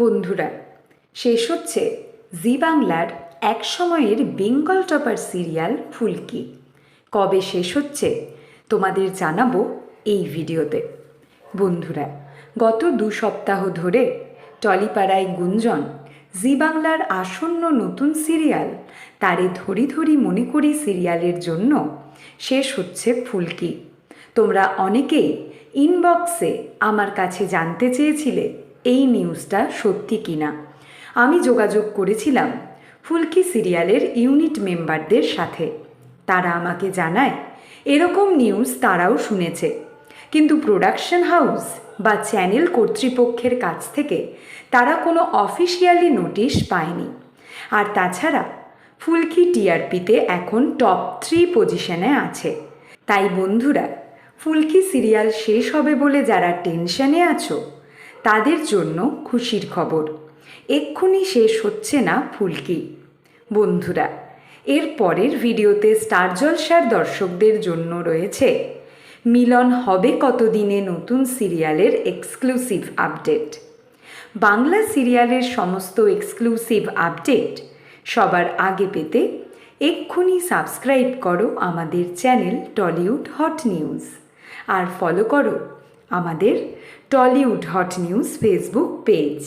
বন্ধুরা, শেষ হচ্ছে জি বাংলার এক সময়ের বেঙ্গল টপার সিরিয়াল ফুলকি। কবে শেষ হচ্ছে তোমাদের জানাবো এই ভিডিওতে। বন্ধুরা, গত 2 সপ্তাহ ধরে টলিপাড়ায় গুঞ্জন জি বাংলার আসন্ন নতুন সিরিয়াল তারে ধরি ধরি মনে করি সিরিয়ালের জন্য শেষ হচ্ছে ফুলকি। তোমরা অনেকেই ইনবক্সে আমার কাছে জানতে চেয়েছিলে এই নিউজটা সত্যি কিনা। আমি যোগাযোগ করেছিলাম ফুলকি সিরিয়ালের ইউনিট মেম্বারদের সাথে। তারা আমাকে জানায় এরকম নিউজ তারাও শুনেছে, কিন্তু প্রোডাকশন হাউস বা চ্যানেল কর্তৃপক্ষের কাছ থেকে তারা কোনো অফিসিয়ালি নোটিশ পায়নি। আর তাছাড়া ফুলকি টিআরপিতে এখন টপ 3 পজিশনে আছে। তাই বন্ধুরা, ফুলকি সিরিয়াল শেষ হবে বলে যারা টেনশনে আছো তাদের জন্য খুশির খবর, এক্ষুনি শেষ হচ্ছে না ফুলকি। বন্ধুরা, এর পরের ভিডিওতে স্টার জলসার দর্শকদের জন্য রয়েছে মিলন হবে কতদিনে নতুন সিরিয়ালের এক্সক্লুসিভ আপডেট। বাংলা সিরিয়ালের সমস্ত এক্সক্লুসিভ আপডেট সবার আগে পেতে এক্ষুনি সাবস্ক্রাইব করো আমাদের চ্যানেল টলিউড হট নিউজ, আর ফলো করো আমাদের Tollywood hot news Facebook page.